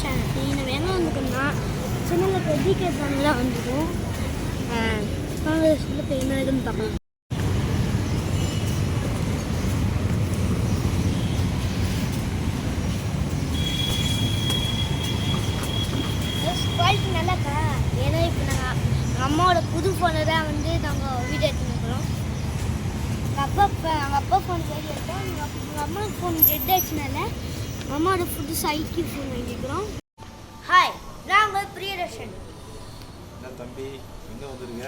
Channel நம்ம எங்கே வந்துக்கோம்னா சென்னையில் பெட்டிகே சேனலில் வந்துடும். இப்போ என்ன இதுன்னு பார்க்கலாம். குவாலிட்டி நல்லாக்கா. ஏன்னா இப்போ நாங்கள் எங்கள் அம்மாவோட புது ஃபோனை தான் வந்து நாங்கள் வீடியோ எடுத்துக்கிறோம். எங்கள் அப்பா ஃபோன் வீடியோ எடுத்தோம். எங்கள் அம்மா ஃபோன் டெட் ஆச்சுனால எங்கள் அம்மாவோட புதுசு ஐக்யூ ஃபோன் வாங்கிக்கிறோம். ஹாய், நான் உங்கள் பிரியதர்ஷன். என்ன தம்பி எங்கே வந்துருங்க?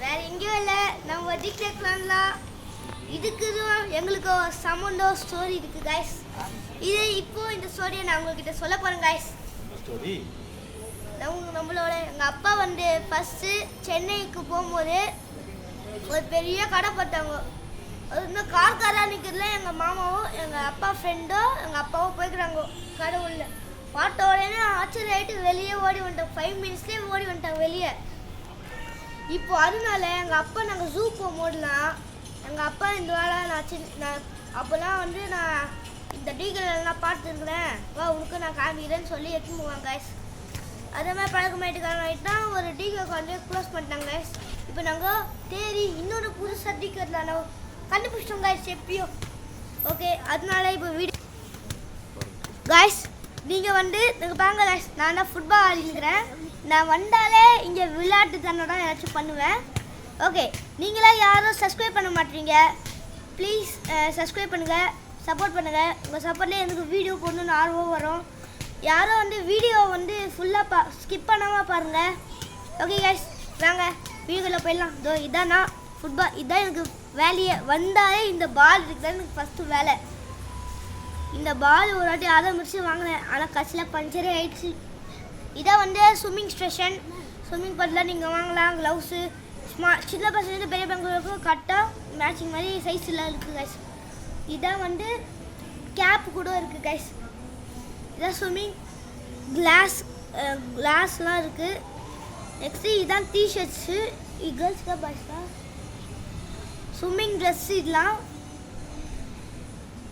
வேறு எங்கேயும் இல்லை, நம்ம டிக்டேக் பண்ணலாம். இதுக்கு எங்களுக்கு சம்மந்தம் ஸ்டோரி இருக்குது கைஸ். இப்போது இந்த ஸ்டோரியை நான் உங்கள்கிட்ட சொல்ல போகிறேன் கைஸ். ஸ்டோரி நம்மளோட எங்கள் அப்பா வந்து ஃபஸ்ட்டு சென்னைக்கு போகும்போது ஒரு பெரிய கடை போட்டாங்க. அது இன்னும் காராக நிற்கிறதுல எங்கள் மாமாவும் எங்கள் அப்பா ஃப்ரெண்டும் எங்கள் அப்பாவும் போய்க்கிறாங்க கடை உள்ள. பாட்ட உடனே ஆச்சரிய ஆகிட்டு வெளியே ஓடி வந்துட்டோம். 5 மினிட்ஸ்லேயே ஓடி வந்துட்டாங்க வெளியே. இப்போ அதனால எங்கள் அப்பா நாங்கள் ஜூ போகும்போதுலாம் எங்கள் அப்பா இந்த வேலை நான் அப்போல்லாம் வந்து நான் இந்த டீகள்லாம் பார்த்துருக்குறேன், வா உனக்கு நான் காமிக்கிறேன்னு சொல்லி எடுத்துன்னு போவாங்க கைஸ். அதே மாதிரி பழக்கமாயிட்டுக்காரங்க ஆகிட்டா ஒரு டீகர் வந்து க்ளோஸ் பண்ணிட்டாங்க கைஸ். இப்போ நாங்கள் தேடி இன்னொரு புதுசாக டீகரில் நான் கண்டுபிடிச்சிட்டோம் கைஸ் எப்பயோ. ஓகே, அதனால இப்போ வீடியோ கைஸ் நீங்கள் வந்து நீங்கள் பாருங்க கைஸ், நான் தான் ஃபுட்பால் ஆடிக்கிறேன். நான் வந்தாலே இங்கே விளையாட்டு தானே தான் ஏதாச்சும் பண்ணுவேன். ஓகே, நீங்களாம் யாரும் சப்ஸ்கிரைப் பண்ண மாட்டீங்க. ப்ளீஸ் சப்ஸ்கிரைப் பண்ணுங்கள், சப்போர்ட் பண்ணுங்கள். உங்கள் சப்போர்ட்லேயே எனக்கு வீடியோ போடணுன்னு ஆர்வம் வரும். யாரும் வந்து வீடியோ வந்து ஃபுல்லாக ஸ்கிப் பண்ணாமல் பாருங்கள். ஓகே கைஸ், வாங்க வீடியோவில் போயிடலாம். இதோ இதான் நான் ஃபுட்பால், இதான் எனக்கு வேலையை. வந்தாலே இந்த பால் இருக்குதான் எனக்கு ஃபஸ்ட்டு வேலை. இந்த பால் ஒரு வாட்டி ஆரம்பிச்சு வாங்கினேன், ஆனால் கடைசியில் பஞ்சரே ஆயிடுச்சு. இதான் வந்து ஸ்விம்மிங் ஸ்டேஷன். ஸ்விம்மிங் பூலில் நீங்கள் வாங்கலாம். க்ளவுஸு சின்ன பசங்க பெரிய பசங்களுக்கும் கரெக்டாக மேட்சிங் மாதிரி சைஸில் இருக்குது கைஸ். இதான் வந்து கேப் கூட இருக்குது கைஸ். இதான் ஸ்விம்மிங் கிளாஸ்லாம் இருக்குது. நெக்ஸ்ட்டு இதான் டிஷர்ட்ஸு. இது கேர்ள்ஸ்க்கா பாய்ஸ்க்கா? ஸ்விம்மிங் ட்ரெஸ்ஸு இதெல்லாம்.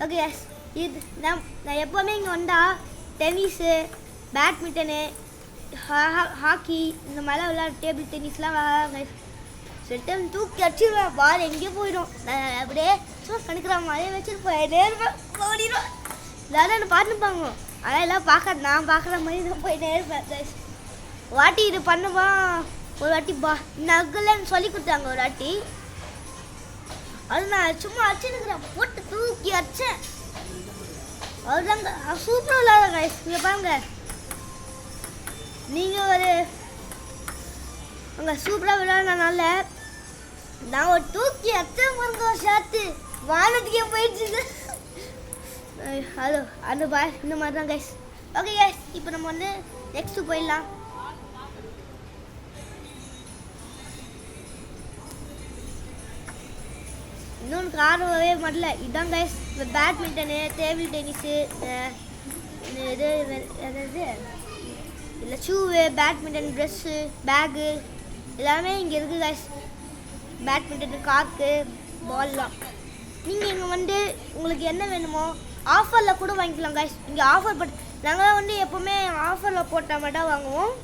ஓகே கைஸ், இது நான் எப்போவுமே இங்கே வந்தால் டென்னிஸு, பேட்மிண்டனு, ஹாக்கி இந்த மாதிரிலாம் விளையாட, டேபிள் டென்னிஸ்லாம் விளையாட கைஸ். சில டைம் தூக்கி அடிச்சிடுவேன், பால் எங்கேயோ போயிடும். நான் அப்படியே சும்மா கணக்கிற மாதிரியே வச்சுட்டு போயிட்டே இருப்பேன், ஓடிடுவேன். எல்லாரும் என்ன பார்த்துப்பாங்க, ஆனால் எல்லாம் நான் பார்க்குற மாதிரி தான் போயிட்டே இருப்பேன் கைஸ். வாட்டி இது பண்ணுவா. ஒரு வாட்டி நகலன்னு சொல்லி கொடுத்தாங்க ஒரு வாட்டி. அது நான் சும்மா அடிச்சுன்னுக்கிறேன், போட்டு தூக்கி அடிச்சேன். அதுதாங்க சூப்பராக விளையாட கைஸ். இங்கே பாருங்க, நீங்கள் ஒரு அங்கே சூப்பராக விளையாடுறதுனால நான் ஒரு தூக்கி அச்சம் பாருங்க, ஷாத்து வானத்துக்கே போயிடுச்சு. ஹலோ அந்த பாய் இந்த மாதிரி தான் கைஸ். ஓகே கைஸ், இப்போ நம்ம வந்து நெக்ஸ்ட்டு போயிடலாம். இன்னொன்று ஆடவே மாட்டல. இதுதான் கைஸ் பேட்மிண்டனு, டேபிள் டென்னிஸு, இது இல்லை ஷூவு, பேட்மிண்டன் ட்ரெஸ்ஸு, பேகு எல்லாமே இங்கே இருக்குது கைஸ். பேட்மிண்டன், கார்க்கு, பால்லாம். நீங்கள் இங்கே வந்து உங்களுக்கு என்ன வேணுமோ ஆஃபரில் கூட வாங்கிக்கலாம் கைஸ். இங்கே ஆஃபர் நாங்கள் வந்து எப்போவுமே ஆஃபரில் போட்டால் மட்டும் வாங்குவோம்.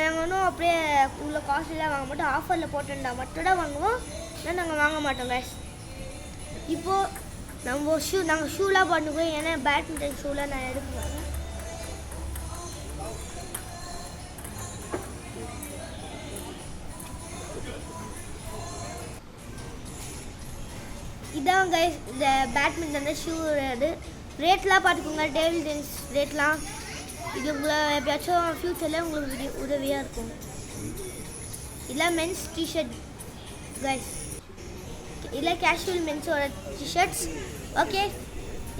நாங்கள் ஒன்றும் அப்படியே உள்ள காஸ்ட்லியாக வாங்க மாட்டோம். ஆஃபரில் போட்டுட்டா மட்டும் தான் வாங்குவோம், இல்லை நாங்கள் வாங்க மாட்டோம் கைஸ். இப்போது நாங்கள் ஷூலாம் பண்ணுவோம், ஏன்னா பேட்மிண்டன் ஷூலாம் நான் எடுப்பேன். இதான் கைஸ் இந்த பேட்மிண்டன் ஷூ. அது ரேட்லாம் பார்த்துக்கோங்க, டேபிள் டென்னிஸ் ரேட்லாம். இது உங்களை எப்பயாச்சும் ஃப்யூச்சரில் உங்களுக்கு உதவியாக இருக்கும். இதெல்லாம் மென்ஸ் டிஷர்ட் கைஸ், இல்லை கேஷுவல் மென்ஸோட டிஷர்ட்ஸ். ஓகே,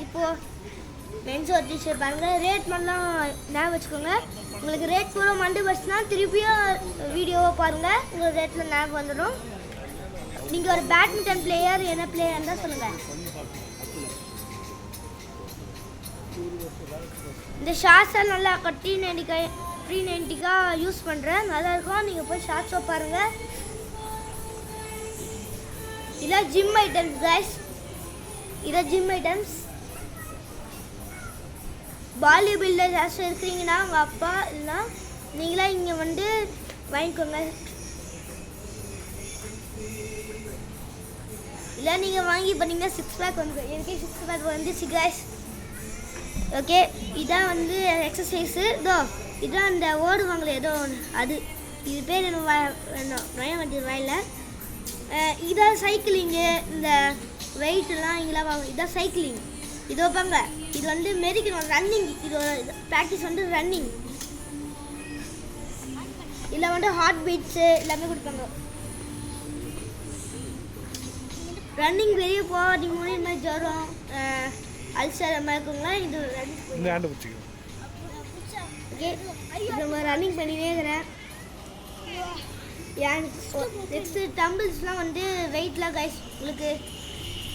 இப்போது மென்ஸோட டிஷர்ட் பாருங்கள். ரேட் மாதிரிலாம் ஞாபகம் வச்சுக்கோங்க. உங்களுக்கு ரேட் கூட மண்டு பஸ்னா திருப்பியும் வீடியோவை பாருங்கள், உங்களுக்கு ரேட்டில் ஞாபகம் வந்துடும். நீங்கள் ஒரு பேட்மிண்டன் பிளேயர், என்ன பிளேயர் தான் சொல்லுங்கள். இந்த ஷார்ட்ஸை நல்லா 390 யூஸ் பண்ணுறேன், நல்லா இருக்கும். நீங்கள் போய் ஷார்ட்ஸை பாருங்கள். இதான் ஜிம் ஐட்டம்ஸ் கைஸ். இதான் ஜிம் ஐட்டம்ஸ். பாடி பில்டர் யாராச்சும் இருக்கிறீங்கன்னா உங்கள் அப்பா இல்லைனா நீங்களா இங்கே வந்து வாங்கிக்கோங்க. இல்லை நீங்கள் வாங்கி பண்ணிங்கன்னா 6 பேக் வந்து எனக்கே 6 பேக் வந்துச்சு கைஸ். ஓகே, இதான் வந்து எக்ஸசைஸு. இதான் அந்த ஓடுவாங்களே ஏதோ ஒன்று, அது இது பேர் என்ன நயம் வந்து வாயில். இதான் சைக்கிளிங்கு. இந்த வெயிட்லாம் இங்கெல்லாம் வாங்க. இதான் சைக்கிளிங். இது வைப்பாங்க. இது வந்து மெரிக்கணும் ரன்னிங். இது ப்ராக்டிஸ் வந்து ரன்னிங். இதில் வந்து ஹார்ட் பீட்ஸு எல்லாமே கொடுப்பாங்க. ரன்னிங் வெளியே போகாதீங்க. இந்த மாதிரி ஜுரம் அல்சர் அந்த மாதிரி இருக்குங்களா இது ரன்னிங். ஓகே, நம்ம ரன்னிங் பண்ணினே இருக்கிறேன். நெக்ஸ்ட்டு டம்பிள்ஸ்லாம் வந்து வெயிட்லாம் கைஸ் உங்களுக்கு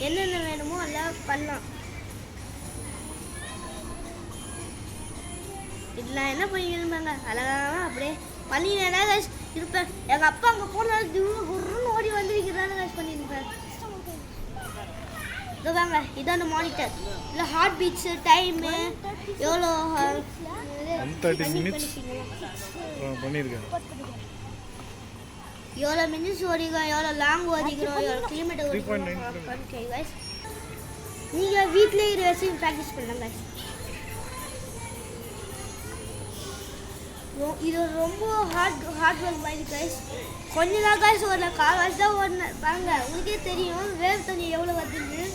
என்னென்ன வேணுமோ அதெல்லாம் பண்ணலாம். இதெல்லாம் என்ன பண்ணிருப்பாங்க அழகாக அப்படியே பண்ணினேன்னா கைஸ் இருப்பேன். எங்கள் அப்பா அங்கே போனாலும் குருன்னு ஓடி வந்துருக்கிறாங்க கைஸ் பண்ணியிருப்பேன். வாங்க, இதான் அந்த மானிட்டர். இல்லை ஹார்ட் பீட்ஸு டைமு எவ்வளோ 130 minutes பண்ணியிருக்கேன். எவ்வளோ மினிட்ஸ் ஓடிக்கிறோம், எவ்வளோ லாங் ஓடிக்கிறோம், எவ்வளோ கிலோமீட்டர் ஓடிக்கிறோம். ஓகே கைஸ், நீங்கள் வீட்டிலே இரு வச்சு ப்ராக்டிஸ் பண்ணலாம் கைஸ். இது ரொம்ப ஹார்ட் ஒர்க் மாதிரி கைஸ். கொஞ்ச நாள் கைஸ் ஒரு கால் வாசி தான் ஓடினேன். பாருங்க, உங்களுக்கே தெரியும் வேவ் தண்ணி எவ்வளோ வருதுன்னு.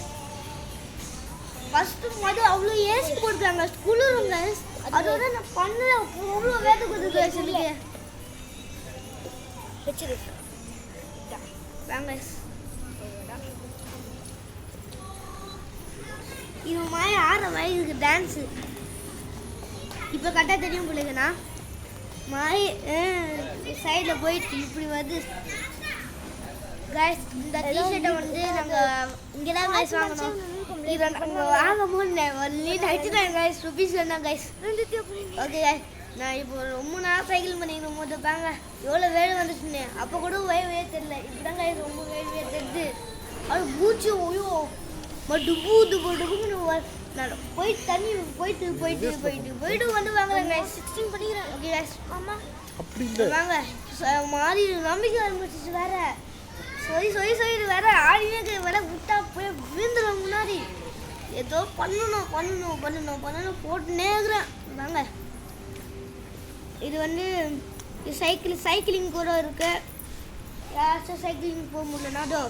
ஃபஸ்ட்டு அவ்வளோ ஏசி போட்டுருக்காங்க குளிரும் கைஸ். அதோட நான் பண்ணல அவ்வளோ வேலை கொடுத்து கைஸ். எனக்கு வாங்க, இது மாதிரி ஆடுற மாதிரி இருக்கு டான்ஸு. இப்போ கரெக்டாக தெரியும் பிள்ளைங்கண்ணா மாய் சைடில் போயிட்டு இப்படி வருது கைஸ். இந்த டிஷர்ட்டை வந்து நாங்கள் இங்கே தான் கைஸ் வாங்கணும். இதை நாங்கள் வாங்கும்போது ஒரு ₹99 சொன்னேன் கைஸ். ஓகே கைஸ், நான் இப்போ ரொம்ப நாள் சைக்கிள் பண்ணிக்கணும் போது பாங்க எவ்வளோ வேலை வந்துச்சுன்னு. அப்போ கூட வேவே தெரியல. இப்படிதான் கைஸ் ரொம்ப வேலையே தெரியுது. அது பூச்சி ஓயோ டுபுன்னு நான் போயிட்டு தண்ணி போயிட்டு வந்து வாங்குறேன் கைஸ். 16 பண்ணிக்கிறேன். ஓகே கைஸ், ஆமாம் அப்படி இல்லை வாங்க. மாறி நம்பிக்கை ஆரம்பிச்சிச்சு வேற. சொல்லி வேற ஆடினே வேற விட்டா போய் விழுந்துடும் முன்னாடி. ஏதோ பண்ணணும் போட்டுனே இருக்கிறேன். வாங்க, இது வந்து சைக்கிளிங் கூட இருக்கு. யாராச்சும் சைக்கிளிங் போக முடியலனாதோ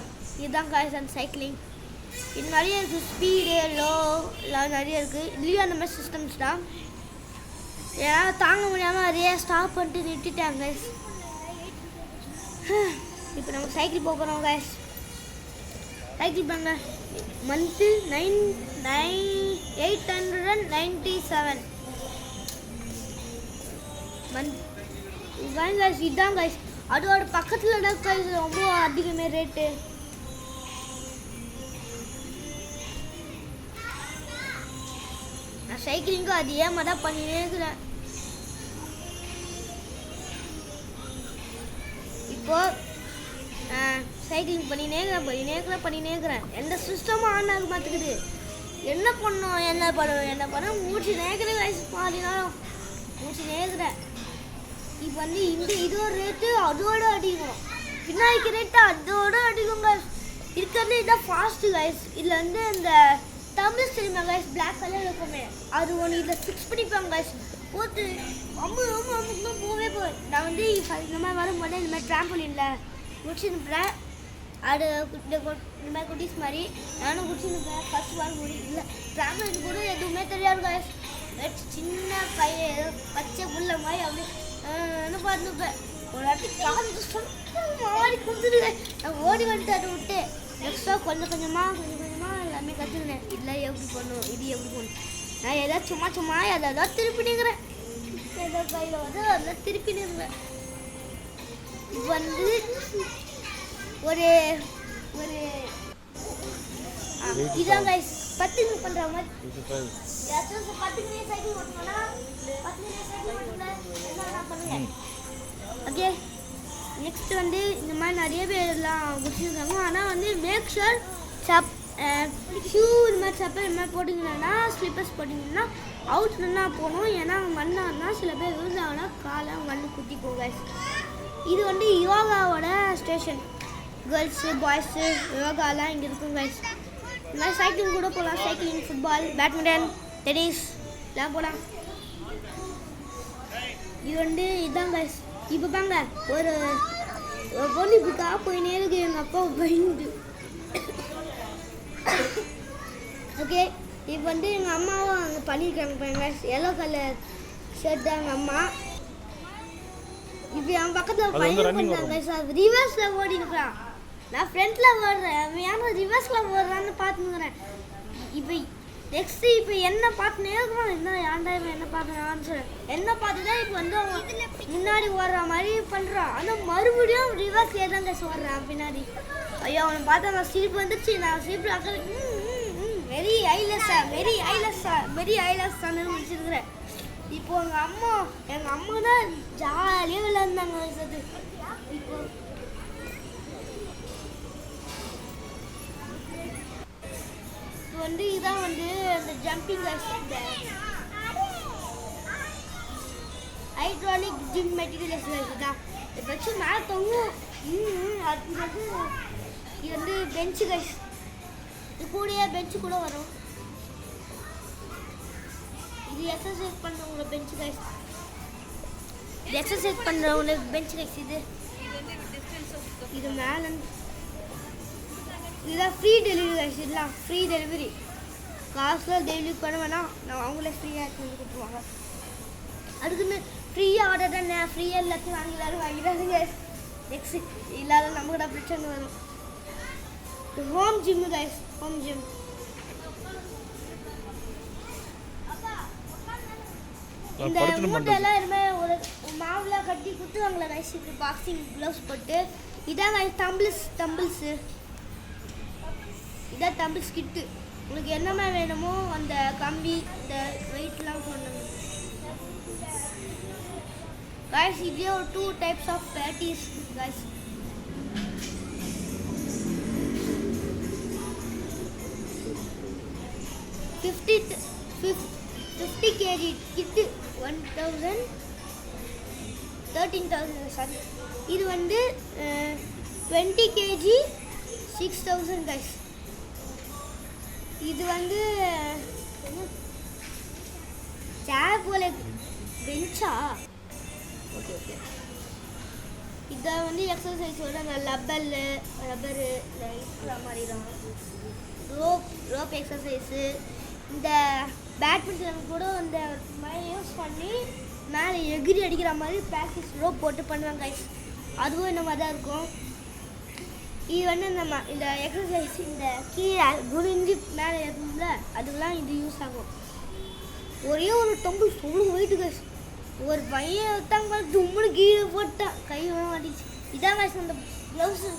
இதுதான் காய்ஸ் அந்த சைக்கிளிங். இது நிறைய இருக்குது. ஸ்பீடு லோ எல்லாம் நிறைய இருக்குது. இதுலேயும் அந்த மாதிரி சிஸ்டம்ஸ் தான். ஏன்னா தாங்க முடியாமல் அதையே ஸ்டாப் பண்ணிட்டு நிறுத்திட்டாங்க கைஸ். இப்போ நம்ம சைக்கிள் போகிறோம் கைஸ். சைக்கிள் பாருங்க, மந்த்து 897 மந்த் கைஸ். இதுதான் கைஸ். அதோட பக்கத்தில் தான் கைஸ் ரொம்ப அதிகமே ரேட்டு. நான் சைக்கிளிங்கும் அது ஏமா தான் பண்ணினே இருக்கிறேன். இப்போ சைக்கிளிங் பண்ணினே இருக்கிறேன். எந்த சிஸ்டமும் ஆன் ஆக மாட்டேங்குது. என்ன பண்ண மூச்சு நேக்கிறேன் கைஸ். பாதினாலும் மூச்சு நேக்கிறேன். இப்போ வந்து இதோட ரேட்டு அதோட அதிகம். பின்னாடிக்கு ரேட்டு அதோட அதிகம் கைஸ். இருக்கிறது இதுதான் ஃபாஸ்ட்டு கைஸ். இதில் வந்து இந்த டம்பிள்ஸ் தெரியுமா கைஸ், பிளாக் கலர் இருக்குமே, அது ஒன்று இதில் ஃபிக்ஸ் பண்ணிப்பாங்க கைஸ். போட்டு அம்முன்னு போய் நான் வந்து இந்த மாதிரி வரும்போது இந்த மாதிரி ட்ராம்போலினில் முடிச்சுருப்பேன். அது இந்த மாதிரி குட்டீஸ் மாதிரி நானும் குடிச்சுருப்பேன். ஃபஸ்ட் வாரம் இல்லை ட்ராம்போலின் கூட எதுவுமே தெரியாது கைஸ். சின்ன பையன் ஏதோ பச்சை புள்ள மாதிரி அப்படி பார்த்துப்பேன். ஒரு வாட்டி காலேஜ் மாறி கொடுத்துருக்கேன். நான் ஓடி வந்துட்டு அதை விட்டு நெக்ஸ்ட்டாக கொஞ்சம் கொஞ்சமாக எல்லாமே கற்றுக்கினேன். இல்லை எப்படி பண்ணணும், இது எப்படி பண்ணணும். நான் ஏதாவது சும்மா எதாவது திருப்பி நிற்கிறேன். ஏதோ கையில் வந்து அதெல்லாம் திருப்பி நிற்கிறேன். வந்து ஒரு இதான் கைஸ் 10 மினிட் பண்ணுற மாதிரி. 10 மினிட் சைக்கிள் ஓட்டணும்னா 10 மினிட் சைக்கிள் ஓட்டணும்னா என்ன பண்ணுங்க. ஓகே, நெக்ஸ்ட் வந்து இந்த மாதிரி நிறைய பேர்லாம் குடிச்சிருக்காங்க. ஆனால் வந்து மேக் ஷுர் ஷூ இது மாதிரி செப்பல் இது மாதிரி போட்டிங்கன்னா ஸ்லிப்பர்ஸ் போட்டிங்கன்னா அவுட்னா போகணும். ஏன்னா மண்ணானா சில பேர் விழுந்தாங்கன்னா காலை மண்ணு குத்திக்கும் கைஸ். இது வந்து யோகாவோட ஸ்டேஷன். கேர்ள்ஸு பாய்ஸு யோகாலாம் இங்கே இருக்கும் கைஸ். இந்த மாதிரி சைக்கிளிங் கூட போகலாம். சைக்கிளிங், ஃபுட்பால், பேட்மிண்டன், டென்னிஸ் எல்லாம் போகலாம். இது வந்து இதுதான் கைஸ். இப்போ பாங்க ஒரு பொண்ணு இப்படி போயினே இருக்கு. எங்கள் அப்பா பயந்து. ஓகே, இப்போ வந்து எங்கள் அம்மாவும் அங்கே பண்ணியிருக்காங்க பாருங்க. எல்லோ கலர் ஷர்ட் தான் எங்கள் அம்மா. இப்போ என் பக்கத்தில் பையன் பண்ணாங்க சார். ரிவர்ஸில் ஓடிருக்கிறான். நான் ஃப்ரண்ட்டில் ஓடுறேன். ஏன்னா ரிவர்ஸில் ஓடுறான்னு பார்த்துக்கிறேன். இப்போ நெக்ஸ்ட்டு இப்போ என்ன பார்த்துனே இருக்கிறோம். என்ன ஏன்டா இவன் என்ன பார்த்துனான்னு சொல்லி என்ன பார்த்து தான் இப்போ வந்து அவன் முன்னாடி ஓடுற மாதிரி பண்ணுறான். ஆனால் மறுபடியும் ரிவர்ஸ்லேயே தான் கேஸ் ஓடுறான் பின்னாடி. ஐயோ, அவனை பார்த்தா நான் சிரிப்பு வந்துடுச்சு. நான் சிரிப்பு அக்கறை வெரி ஐலஸ்ஸான்னு முடிச்சிருக்கிறேன். இப்போ எங்கள் அம்மா தான் ஜாலியாக விளையாண்டாங்க. இப்போ வந்து இதான் வந்து அந்த jumping hydraulic gym material exercise தான். இதை வச்சு மேலே தொங்கும். அது இது வந்து பெஞ்சு கைஸ். இது கூடயே பெஞ்சு கூட வரும். இது எக்ஸசைஸ் பண்ணுறவங்கள பெஞ்சு கைஸ். இது எக்ஸசைஸ் பண்ணுறவங்களுக்கு பெஞ்சு கைஸ். இது மேலே இதுதான் ஃப்ரீ டெலிவரி கைஸ். இதெல்லாம் ஃப்ரீ டெலிவரி. காசுலாம் டெலிவரி பண்ண வேணாம். நான் அவங்களே ஃப்ரீயாக எடுத்து வந்து கொடுத்துருவாங்க. அதுக்குன்னு ஃப்ரீயாக ஆர்டர் தானே, ஃப்ரீயாக எல்லாத்தையும் வாங்கிடாதுங்க. நெக்ஸ்ட் இல்லாத நமக்கு தான் பிரச்சனை வரும். Home gym guys. Home gym இந்த மூட்டையெல்லாம் இனிமேல் ஒரு மாவில் கட்டி குத்துவாங்களே கைஸ். இப்படி பாக்ஸிங் க்ளவுஸ் போட்டு. இதான் கைஸ் டம்பிள்ஸு. இதான் டம்பிள்ஸ் கிட்டு. உங்களுக்கு என்னமா வேணுமோ அந்த கம்பி இந்த வெயிட்லாம் சொன்னாங்க கைஸ். இதே ஒரு 2 types of patties guys. $50 kg kit 13,000 sorry. இது வந்து 20 kg 6,000 கைஸ். இது வந்து சேர் போல பெஞ்சா. ஓகே இதை வந்து எக்ஸசைஸோட அந்த ரப்பரு இருக்கிற மாதிரி தான். Rope exercise. இந்த பேட்மிண்டன் கூட இந்த மாதிரி யூஸ் பண்ணி மேலே எகிரி அடிக்கிற மாதிரி ப்ராக்டிஸ் ரோப் போட்டு பண்ணுவாங்க கைஸ். அதுவும் இந்த மாதிரி தான் இருக்கும். இது வந்து இந்த எக்ஸசைஸ் இந்த கீழே குனிஞ்சு மேலே இருக்கும்ல, அதுக்கெல்லாம் இது யூஸ் ஆகும். ஒரே ஒரு டம்பிள் எவ்வளோ வெயிட்டு கைஸ். ஒரு பையன் ஒருத்தாங்க தும்முன்னு கீழே போட்டான். கை மாட்டிச்சு. இதான் கைஸ் அந்த க்ளவுஸு.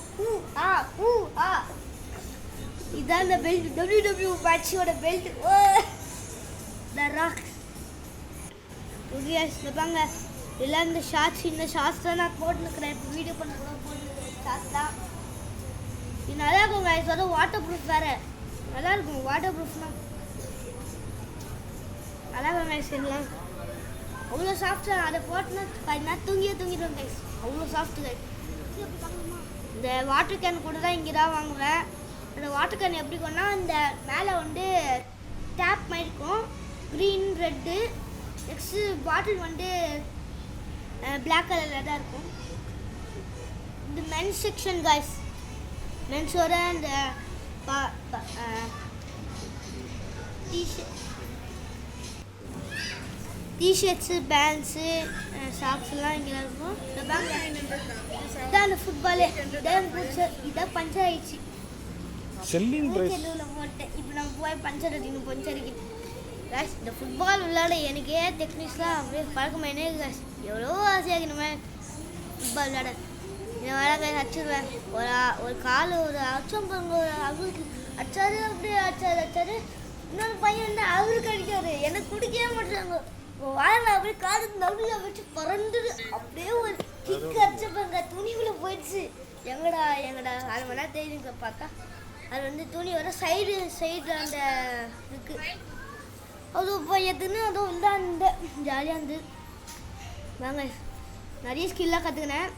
இதான் இந்த பெல்ட். WWE மேட்சோட belt. The Rock. Okay guys, பாங்க எல்லாம் இந்த ஷார்ட்ஸ் தான் நான் போட்டுருக்கிறேன். இப்போ வீடியோ பண்ண கூட போட்டுருக்கிறேன். ஷார்ட்ஸ் தான் இது நல்லா இருக்கும் கைஸ். அதுவும் வாட்டர் ப்ரூஃப் வேறு. நல்லா இருக்கும் வாட்டர் ப்ரூஃப்னா. நல்லா இருக்கும் கைஸ். எல்லாம் அவ்வளோ சாஃப்டாக. அதை போட்டுனா கொஞ்ச நேரம் தூங்கிடுவோம் கைஸ். அவ்வளோ சாஃப்ட்டு கைஸ். இந்த வாட்டர் கேன் கூட தான் இங்கே தான் வாங்குவேன். அந்த வாட்டர் கேன் எப்படி கொண்டா இந்த மேலே வந்து டேப் மாதிரி இருக்கும். Green red. நெக்ஸ்ட்டு பாட்டில் வந்து பிளாக் கலரில் தான் இருக்கும். இந்த மென்ஸ் செக்ஷன் கைஸ். மென்ஸோட இந்த டிஷர்ட்ஸு பேண்ட்ஸு ஷாக்ஸ்லாம் இங்கே இருக்கும். இதான் அந்த ஃபுட்பாலு. இதான் பஞ்சர் ஆயிடுச்சு. போட்டேன். இப்போ நம்ம போய் பஞ்சர் அடிக்கணும். பஞ்சர் அடிக்கணும் காய்ஸ். இந்த ஃபுட்பால் விளையாட எனக்கே டெக்னிக்ஸ்லாம் அப்படியே பழக்கமாயினே காய்ஸ். எவ்வளோ ஆசையாக நம்ம ஃபுட்பால் விளையாட. இந்த வேலை அடிச்சிடுவேன். ஒரு கால் ஒரு அச்சம் பாருங்க. அவருக்கு அச்சாரு அப்படியே அச்சாரு. இன்னொரு பையன் வந்து அவருக்கு அடிக்காரு. எனக்கு குடிக்கவே மாட்டாங்க. வாழை அப்படியே காலுக்கு நடுவில் வச்சு பறந்துடு. அப்படியே ஒரு கிக்கு அடிச்சப்பாங்க. துணிக்குள்ளே போயிடுச்சு. எங்கடா 4 மணி நேரம் தெரியுங்க பார்த்தா அது வந்து துணி வர சைடு அந்த இருக்கு அது இப்போ எதுன்னு அதுவும் இல்லை அந்த ஜாலியாக இருந்து வாங்க நிறைய ஸ்கில்லாக கற்றுக்கினேன்.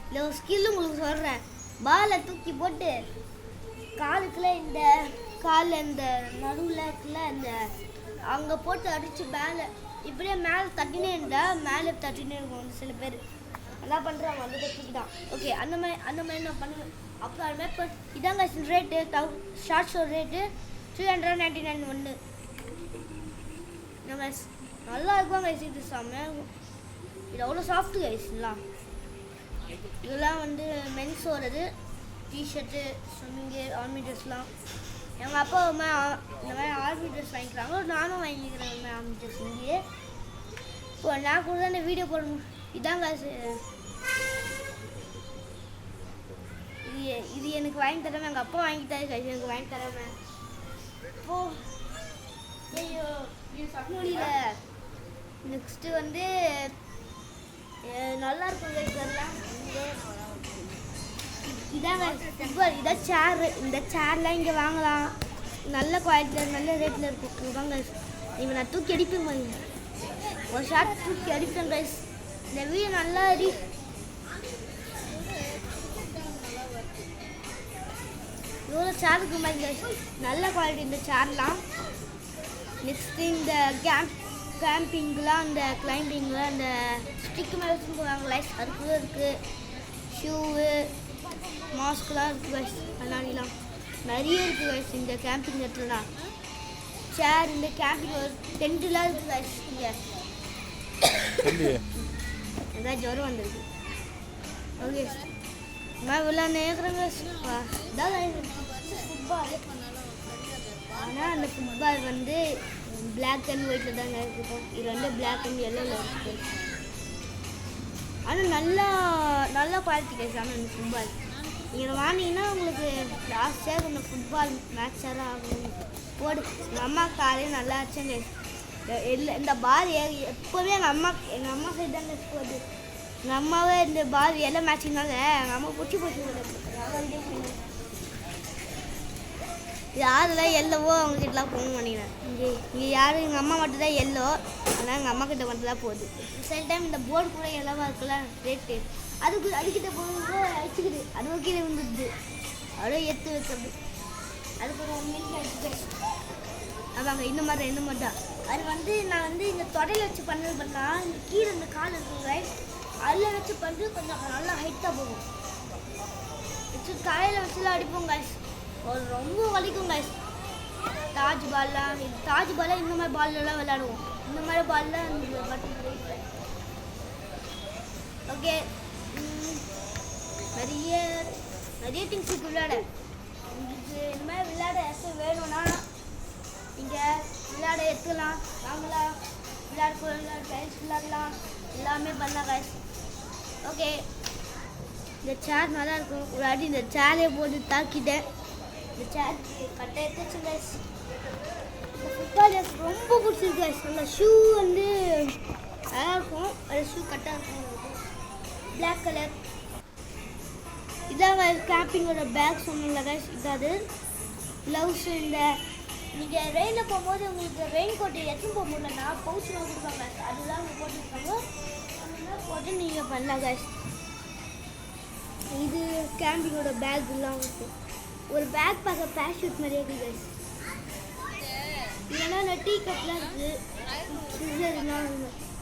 இல்லை ஒரு ஸ்கில் உங்களுக்கு சொல்கிறேன். பாலை தூக்கி போட்டு காலுக்குள்ள இந்த காலில் இந்த நடுவில் இருக்குல்ல இந்த அங்கே போட்டு அடித்து மேலே இப்படியே மேலே தட்டினே இருந்தால் மேலே தட்டினே இருக்கும் சில பேர் அதான் பண்ணுறாங்க அந்த டெக்னிக் தான். ஓகே அந்த மாதிரி நான் பண்ணுவேன். அப்புறம் இப்போ இதாங்க ரேட்டு ஷார்ட் ஷோர் ரேட்டு 399 ஒன்று. நம்ம நல்லா இருக்கும் கைஸ். இது செம்மையாக இருக்கும். இது அவ்வளோ சாஃப்ட்டு கைஸ்லாம். இதெல்லாம் வந்து மென்ஸ் வருது டிஷர்ட்டு ஸ்விம்மிங்கு ஆர்மி ட்ரெஸ்லாம். எங்கள் அப்பா இந்த மாதிரி ஆர்மி ட்ரெஸ் வாங்கிக்கிறாங்க. நானும் வாங்கிக்கிறேன் இந்த மாதிரி ஆர்மி ட்ரெஸ் இங்கேயே. இப்போ நான் கூட தான் இந்த வீடியோ போடணும். இதாங்க இது எனக்கு வாங்கி தராமல் எங்கள் அப்பா வாங்கி தராரு கைஸ். எனக்கு வாங்கி தராமல் இப்போ ஐயோ முடியல. நெக்ஸ்ட்டு வந்து நல்லா இருக்கும் கைஸ். எல்லாம் இதாங்க ஃபுட்பால். இதான் சேர். இந்த சேர்லாம் இங்கே வாங்கலாம். நல்ல குவாலிட்டியில் நல்ல ரேட்டில் இருக்கும். வாங்க இப்போ நான் தூக்கி அடிப்பேன் பாருங்க. ஒரு ஷார்ட் தூக்கி அடிப்பேன் கைஸ். இந்த வீடியோ நல்லா இவ்வளோ சேர் இருக்கு மாதிரி கைஸ். நல்ல குவாலிட்டி இந்த சேர்லாம். நெக்ஸ்ட்டு இந்த கேம்பிங்லாம் அந்த கிளைம்பிங்லாம் அந்த ஸ்டிக்கு மேலே வச்சுன்னு போவாங்க லைஸ் அதுக்குள்ளே இருக்குது. ஷூவு மாஸ்க்லாம் இருக்குது கைஸ். கண்ணாடிலாம் நிறைய இருக்குது கைஸ் இந்த கேம்பிங் இடத்துலலாம். சேர் இந்த கேம்பிங் ஒரு டென்ட்டுலாம் இருக்குது கைஸ். இங்கே ஏதாவது ஜுரம் வந்துருக்கு. ஓகே நான் இவ்வளோ நேர்கிறேங்க. இதான் ஃபுட்பால். ஆனால் அந்த ஃபுட்பால் வந்து பிளாக் அண்ட் ஒயிட்டில் தாங்க இருக்கும். இது வந்து பிளாக் அண்ட் எல்லோவில் இருக்குது. ஆனால் நல்ல குவாலிட்டி கிடைச்சாமல் இந்த ஃபுட்பால் நீங்கள் வாங்கினீங்கன்னா உங்களுக்கு லாஸ்ட்டாக இந்த ஃபுட்பால் மேட்சாக ஆகும். போடு எங்கள் அம்மா காலையில் நல்லா ஆச்சுங்க. இந்த பால் எப்போவே எங்கள் அம்மா சைடு தாங்க போகுது. எங்கள் அம்மாவே இந்த பால் எல்லாம் மேட்சிங்னால எங்கள் அம்மா பிடிச்சி யாரெல்லாம் எல்லவோ அவங்ககிட்டலாம் போக மாட்டேங்கிறேன். இங்கே யாரும் எங்கள் அம்மா மட்டும் தான் எல்லோ. ஆனால் எங்கள் அம்மா கிட்ட மட்டும் தான் போகுது. சில டைம் இந்த போர்டு கூட எல்லவா இருக்குல்ல ரேட்டு அதுக்கு அடிக்கிட்ட போகுது அடிச்சுக்குது. அது கீழே வந்துடுது. அப்படியே எடுத்து வைக்கிறது. அதுக்கு ஒரு 1 மினிட் அடிச்சுட்டு ஆமாங்க இந்த மாதிரி தான். அது வந்து நான் வந்து இந்த தொடையில் வச்சு பண்ணது பண்ணால் இந்த கீழே இந்த கால் இருக்குங்க அதில் வச்சு பண்ணி கொஞ்சம் நல்லா ஹைட்டாக போகும். வச்சு தலையில் வச்சுலாம் அடிப்போம் கைஸ். ஒரு ரொம்ப வலிக்கும் கைஸ். தாஜ் பால்லாம் இந்த மாதிரி பால்லாம் விளையாடுவோம். இந்த மாதிரி பால்லாம் ஓகே நிறைய திங்ஸ் இருக்கு விளையாட. உங்களுக்கு இந்த மாதிரி விளையாட வேணும்னா இங்கே விளையாட எடுத்துக்கலாம் வாங்கலாம். விளையாட டைல்ஸ் விளையாடலாம் எல்லாமே பண்ணலாம் கைஸ். ஓகே இந்த சேர் நல்லா இருக்கும். ஒரு அடி இந்த சேரே போட்டு தாக்கிட்டேன். இந்த சேர் கட்டை எடுத்துச்சு கைஸ். இந்த ஃபுட்பால் எனக்கு ரொம்ப பிடிச்சிருக்கு கைஸ். அந்த ஷூ வந்து நல்லா இருக்கும். அது ஷூ கட்டாக இருக்கும் பிளாக் கலர். இதான் கேம்பிங்கோட பேக் சொன்னல கைஸ். இதாவது க்ளவுஸ். இந்த நீங்கள் ரெயினில் போகும்போது உங்களுக்கு ரெயின் கோட்டை எடுத்துன்னு போக முடியலன்னா பவுச்சில் கொடுப்பாங்க. அதெல்லாம் அவங்க போட்டுருக்காங்க. அதெல்லாம் போட்டு நீங்கள் பண்ணலாம் கைஸ். இது கேம்பிங்கோட பேக்லாம் இருக்குது. ஒரு பேக் பார்க்க பேஷூட் மாதிரியே இருக்குது கைஸ். இல்லைன்னா இந்த டீ கப்லாம் இருக்குது. சிசர்லாம்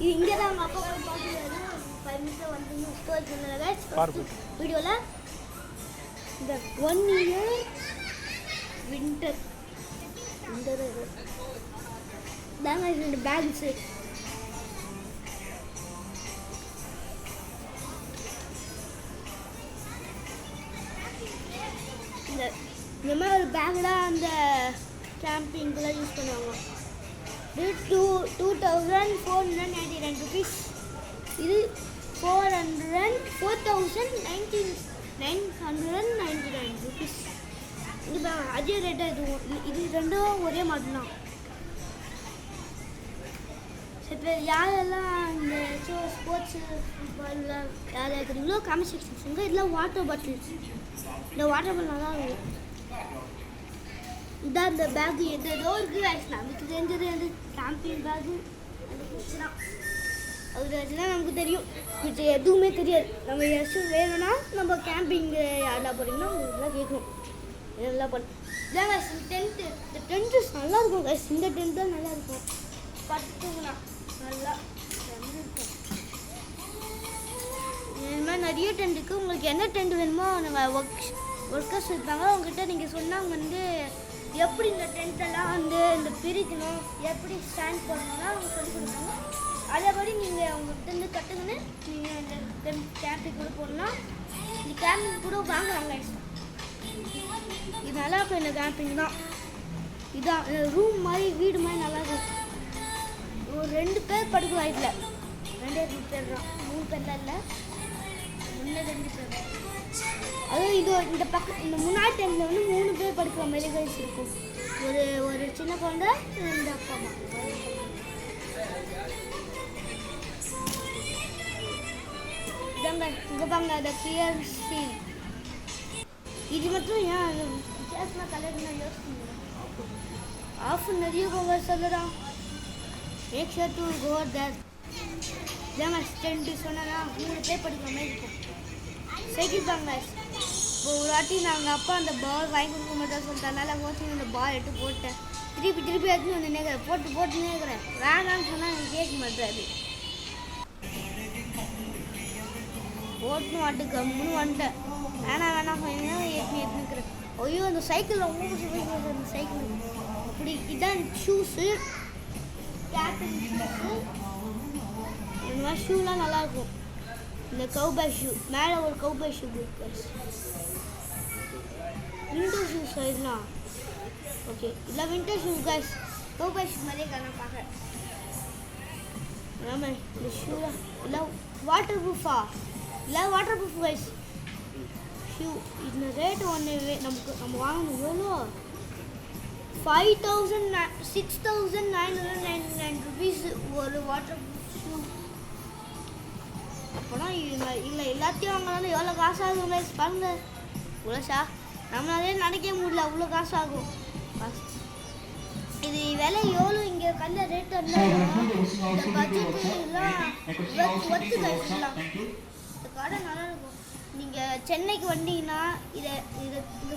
இது இங்கே தான் அவங்க அப்பா போய் பார்த்துருக்காரு. 5 நிமிஷம் வந்து ஸ்டோர் பண்ணல கைஸ் வீடியோவில். இந்த 1 இயர் வின்டர் தாங்க இந்த பேக்ஸு. இந்த மாதிரி ஒரு பேக் தான் அந்த கேம்பிங்கெலாம் யூஸ் பண்ணுவாங்க. இது 2499 ருபீஸ். இது 4999 ருபீஸ். இது அதே ரேட்டாக இது ரெண்டும் ஒரே மாதிரி தான். சில பேர் யாரெல்லாம் இந்த ஸ்போர்ட்ஸு ஃபுட்பால்லாம் யார் இருக்கிறீங்களோ கமெண்ட் செக்ஷன் சொல்லுங்கள். இதெல்லாம் வாட்டர் பாட்டில்ஸ். இந்த வாட்டர் பாட்டில் தான் இருக்கும். இதான் இந்த பேக் எதோ இருக்குது guys. நமக்கு தெரிஞ்சது வந்து கேம்பிங் பேக்கு அது தான். அது வச்சுதான் நமக்கு தெரியும். இது எதுவுமே தெரியாது. நம்ம எதாச்சும் வேணும்னா நம்ம கேம்பிங் யாரெல்லாம் போகிறீங்கன்னா இதெல்லாம் கேட்கும். இதெல்லாம் பண்ண இதான் guys டென்ட்டு. இந்த டென்ட்டு நல்லா இருக்கும் guys. இந்த டென்ட் தான் நல்லா இருக்கும். படுத்துங்கன்னா நல்லா இருக்கும். இது மாதிரி நிறைய டென்ட் இருக்குது. உங்களுக்கு என்ன டென்ட் வேணுமோ நாங்கள் ஒர்க்கர்ஸ் இருப்பாங்க. அவங்ககிட்ட நீங்கள் சொன்னால் அவங்க வந்து எப்படி இந்த டென்ட்டெல்லாம் வந்து இந்த பிரிக்கணும், எப்படி ஸ்டாண்ட் பண்ணணும்னா அவங்க சொல்லி கொடுப்பாங்க. அதேபடி நீங்கள் அவங்ககிட்ட இருந்து கற்றுக்கின்னு நீங்கள் இந்த கேம்பிங் கூட போடலாம். இந்த கேம்பிங் கூட வாங்குறாங்க. இது நல்லா இருக்கும். இந்த கேம்பிங் தான் இதான் ரூம் மாதிரி வீடு மாதிரி நல்லாயிருக்கும். ஒரு 2 பேர் படுக்கலாம். இதில் 2 பேர் தான், 3 பேர்லாம் இல்லை, 2 பேர் தான். அதுவும் இது இந்த பக்கம் இந்த முன்னாடி டைமில் வந்து 3 பேர் படுக்கிற மாதிரி கைஸ் இருக்கும். ஒரு சின்ன குழந்தை 2 அப்பா அம்மா. இதாங்க இங்கே பாங்க அதை கிளியர் சீன். இது மட்டும் ஏன் வித்தியாசமாக கலர்னா யோசிச்சுங்க. ஆஃப் நிறைய போக சொல்லுறான். மேக் ஷூர் டு கோ தேர். இதாங்க டென்ட் சொன்னா 3 பேர் படுக்கிற மாதிரி இருக்கும். சைக்கிள் பாங்க. இப்போ ஒரு வாட்டி நாங்கள் அப்பா அந்த பால் வாங்கி கொடுக்க மாட்டா சொல்லிட்டனால கோச்சிங் அந்த பால் எடுத்து போட்டேன். திருப்பி எடுத்துன்னு வந்து நினைக்கிறேன். போட்டு நினைக்கிறேன். வேணான்னு சொன்னால் எனக்கு கேட்க மாட்டாரு. போட்டுன்னு வந்துட்டு கம்முன்னு வந்துட்டேன். வேணாம் சொன்னீங்கன்னா எடுத்துக்கிறேன். ஐயோ அந்த சைக்கிள் ரொம்ப பிடிச்சி அந்த சைக்கிள் அப்படி. இதான் ஷூஸு, கேப்டன் ஷூஸு. இந்த மாதிரி ஷூலாம் நல்லாயிருக்கும். இந்த கவுபாய் ஷூ மேலே ஒரு கவுபாய் ஷூ இருக்கு. விண்டர் ஷூஸ் இதெல்லாம் ஓகே. இல்லை winter shoe guys cowboy shoe மாதிரியே நான் பார்க்குறேன். ஆமாம் இந்த ஷூலாம் இல்லை வாட்டர் ப்ரூஃபா இல்லை வாட்டர் ப்ரூஃப் கைஸ் ஷூ. இந்த ரேட்டு நம்ம வாங்கணும் எவ்வளோ 6,999 rupees ஒரு வாட்டர் ப்ரூஃப் ஷூ. அப்போனா இல்லை எல்லாத்தையும் வாங்கினாலும் எவ்வளோ காசு ஆகும் கைஸ் பாருங்க. உலசா நம்மளாலே நினைக்க முடியல, அவ்வளோ காசு ஆகும். இது விலை எவ்வளோ இங்கே கல்ல ரேட்டு இருந்தால் இந்த பட்ஜெட்டு எல்லாம் ஒத்து கைஸ்லாம். இந்த கடை நல்லா இருக்கும். நீங்கள் சென்னைக்கு வந்தீங்கன்னா இதை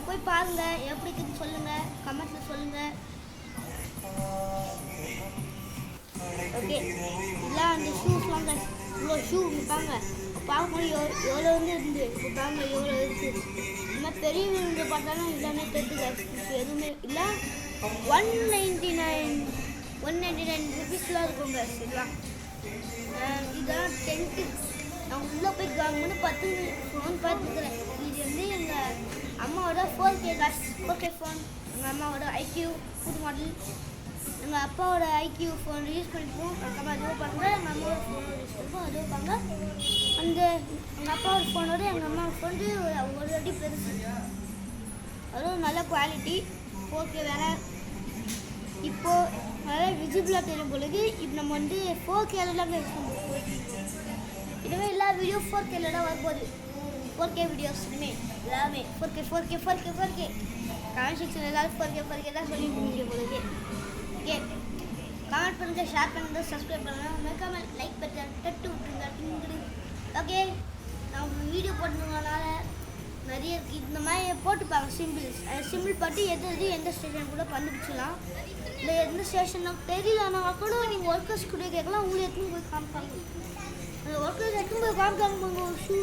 போய் பாருங்கள். எப்படி இருக்குன்னு சொல்லுங்கள், கமெண்ட்ஸில் சொல்லுங்கள். ஓகே இதெல்லாம் அந்த ஷூஸ்லாம் கைஸ் இவ்வளோ ஷூ பாங்க. பார்க்கும்போது எவ்வளோ வந்து இருந்து இப்போ பாருங்க எவ்வளோ இருக்குது. இந்த மாதிரி பெரிய வீடு பார்த்தாலும் எல்லாமே தெரிஞ்சு எதுவுமே இல்லை. 199 ருபீஸ்லாம் இருக்குங்க இதெல்லாம். இதெல்லாம் டென்ட்டு. நான் உள்ளே போய் கவர்மெண்ட் 10 ஃபோன் பார்த்துக்கிறேன். இது வந்து எங்கள் அம்மாவோட 4K ஃபோன். எங்கள் அம்மாவோட IQ புது மாடல். எங்கள் அப்பாவோட IQ ஃபோன் யூஸ் பண்ணிப்போம். எங்கள் அம்மா அதுவும் பாருங்கள். எங்கள் அம்மாவோட ஃபோன் யூஸ் பண்ணிப்போம். அதுவும் பாருங்க. அந்த எங்கள் அப்பாவோட ஃபோனோட எங்கள் அம்மா ஃபோன் ஒரு வாட்டி பெருசு. அதுவும் நல்ல குவாலிட்டி 4K வேறு. இப்போது நல்லா விசிபிளாக தெரியும் பொழுது இப்போ நம்ம வந்து 4Kலாம் யூஸ் பண்ணுவோம். இதுவே எல்லா வீடியோ 4Kல தான் வரப்போகுது. 4K வீடியோஸ் எல்லாமே 4K கமெண்ட் செக்ஷன் எல்லாரும் 4K தான் சொல்லி முடியும் பொழுது. ஓகே கமெண்ட் பண்ணுங்கள், ஷேர் பண்ணுங்கள், சப்ஸ்கிரைப் பண்ணுங்கள், மறக்காம லைக் பட்டன் தட்டு விட்டுருங்க. ஓகே நான் வீடியோ போட்டுருங்கனால நிறைய இருக்குது. இந்த மாதிரி போட்டுப்பாங்க சிம்பிள் பட்டு எது எந்த ஸ்டேஷன் கூட கண்டுபிடிச்சிடலாம். இல்லை எந்த ஸ்டேஷன் தெரியலன்னா கூட நீங்கள் ஒர்க்கர்ஸ் கூட கேட்கலாம். உங்களுக்கு எடுத்துன்னு போய் காமிப்பாங்க. அந்த ஒர்க்கர்ஸ் எடுத்துன்னு போய் காமிப்பாங்க. ஷூ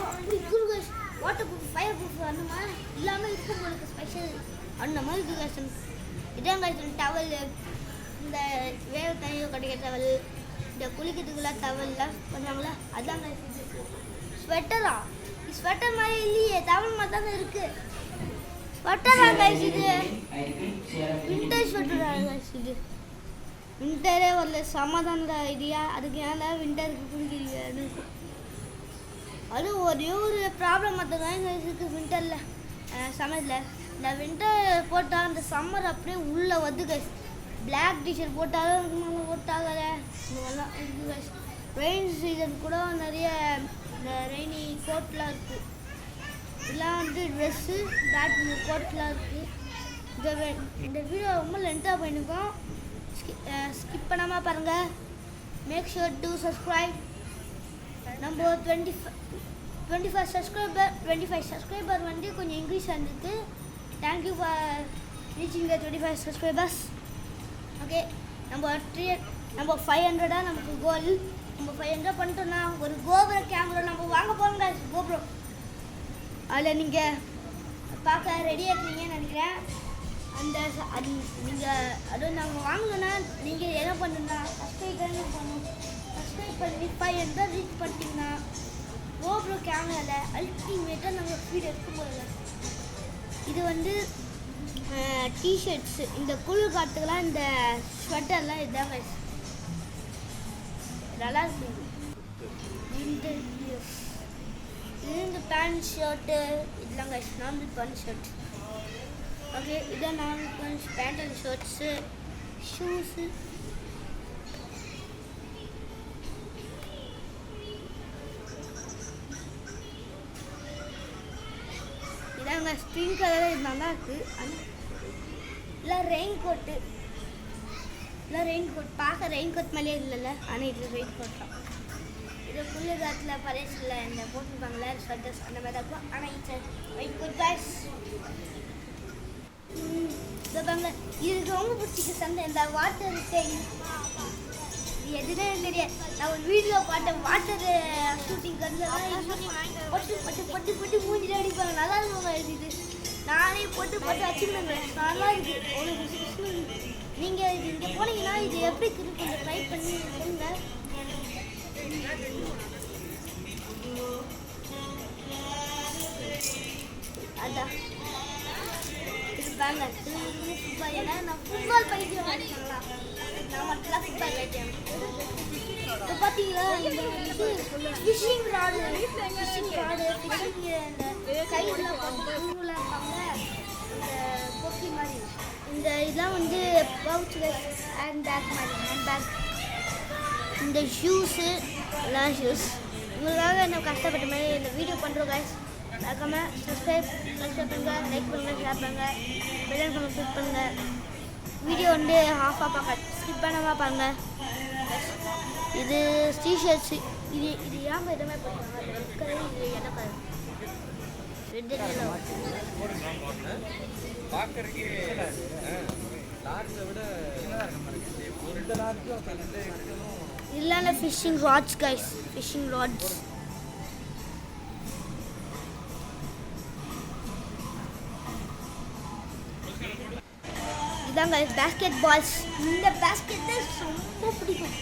அப்படி இருக்குது. வாட்டர் ப்ரூஃப், ஃபயர் ப்ரூஃப் அந்த மாதிரி இல்லாமல் இருக்கும் உங்களுக்கு ஸ்பெஷல் அந்த மாதிரி இருக்குது. இதான் டவல், இந்த வேறு தண்ணியில் கிடைக்கிற டவல், இந்த குளிக்கிறதுக்குலாம் டவல்லாம் பண்ணுவாங்களா அதான் ஸ்வெட்டரா. ஸ்வெட்டர் மாதிரி இல்லையே, டவல் மாதிரி தானே இருக்குது. ஸ்வெட்டரா கைஸ் இது வின்டர் ஸ்வெட்டரா கைஸ் இது. வின்டரே வரல சமாதான ஐடியா. அதுக்கு ஏன்டா வின்டருக்கு குளிக்கிறீங்க. அது ஒரே ஒரு ப்ராப்ளம் மட்டும்தான் இருக்குது வின்டரில் சம்மரில். இந்த வின்டர் போட்டால் அந்த சம்மர் அப்படியே உள்ளே வந்து கைஸ். பிளாக் டிஷர்ட் போட்டாலும் போட்டாகலை. இந்த மாதிரிலாம் இருக்குது கைஸ். ரெயின் சீசன் கூட நிறைய இந்த ரெய்னி கோட்லாம் இருக்குது. இதெல்லாம் வந்து ட்ரெஸ்ஸு பேட் கோட்லாம் இருக்குது. இந்த வீடியோ ரொம்ப லென்த்தாக பண்ணியிருக்கோம். ஸ்கிப் பண்ணாமல் பாருங்கள். Make sure to subscribe. நம்ம 25 சப்ஸ்கிரைபர் வந்து கொஞ்சம் இன்க்ரீஸ் ஆகிருக்கு. Thank you for reaching the 25 subscribers. Okay, நம்ம 500 நமக்கு கோல். நம்ம 500 பண்ணிட்டோம்னா ஒரு கோபுர கேமரா நம்ம வாங்க போகிறோங்க. கோபுரம் அதில் நீங்கள் பார்க்க ரெடியாக இருக்கீங்கன்னு நினைக்கிறேன். நீங்கள் அதுவும் நாங்கள் வாங்கணுன்னா நீங்கள் என்ன பண்ணணுன்னா சப்ஸ்கிரைப் பண்ணணும். சப்ஸ்கிரைப் பண்ணி 500 ரீச் பண்ணிட்டீங்கன்னா கோபுர கேமராவில் அல்டிமேட்டாக நம்ம ஃபீட் எடுக்க போகிறோம். இது வந்து டிஷர்ட்ஸு, இந்த குளிர் காற்றுக்கெல்லாம் இந்த ஸ்வெட்டர்லாம் இதாங்க நல்லா இருக்கும். இந்த பேண்ட் ஷர்ட்டு இதெல்லாம் guys normal pant shirt. Okay, இதான் normal pant and shirts. Shoes இதாங்க ஸ்கின் கலர். இது நல்லா இருக்குது. இல்லை ரெயின் கோட்டு பார்க்க ரெயின் கோட் மேலேயே இல்லைல்ல, ஆனால் இது ரெயின் கோட் தான். இது குளிர் காலத்தில் பரிசில் இந்த போட்டுருப்பாங்களே ஸ்வெட்டர்ஸ் அந்த மாதிரி தான் இருக்கும். ஆனால் இது ரெயின் கோட் கைஸ். பாருங்க, இதுக்கு ரொம்ப பிடிச்சிக்க சண்டை இந்த வாட்டர் டெயின். இது எதுனே தெரியாது. நான் ஒரு வீடியோ பார்த்தேன், வாட்டர் ஷூட்டிங் கருந்தெல்லாம் பட்டு மூஞ்சில அடிப்பாங்க. நல்லா இருக்குங்க. இது நானே போட்டு வச்சுக்கணுங்க. நல்லா இருக்குது. நீங்கள் இது இங்கே போனீங்கன்னா இது எப்படி இருக்குது கொஞ்சம் ட்ரை பண்ணி சொல்லுங்க. அதான் இது பாருங்க. ஃபுட்பால், ஏன்னா நான் ஃபுட்பால் பைத்தியம் வச்சுக்கோங்களா. நான் மட்டும் ஃபுட்பால் பைத்தியம். இப்போ பார்த்தீங்களா இந்த ஃபிஷிங் ராடு ஃபிஷிங் இந்த கையில் போட்டு பூவெலாம் இருப்பாங்க, இந்த கொக்கி மாதிரி. இந்த இதெல்லாம் வந்து பவுச் ஹேண்ட் பேக் மாதிரி, ஹேண்ட் பேக். இந்த ஷூஸு எல்லாம் ஷூஸ். உங்களுக்காக என்ன கஷ்டப்பட்ட மாதிரி இந்த வீடியோ பண்ணுறோம் கைஸ். மறக்காமல் சப்ஸ்கிரைப் பண்ணுங்கள், லைக் பண்ணுங்கள், ஷேர் பண்ணுங்கள், பெல் ஐகானை கிளிக் பண்ணுங்கள். வீடியோ வந்து ஹாஃபாக பார்க்க ஸ்கிப் பண்ணாமல் பாருங்கள். இது டிஷர்ட்ஸு. இது ஏன் எதுவுமே போட்டுருக்காங்க. ரெட் கலர், இது என்ன கலர்? ரெட் இல்லை fishing rods guys, fishing rods. இதாங்க பேஸ்கெட் பால்ஸ். இந்த பேஸ்கெட் தான் ரொம்ப பிடிக்கும்.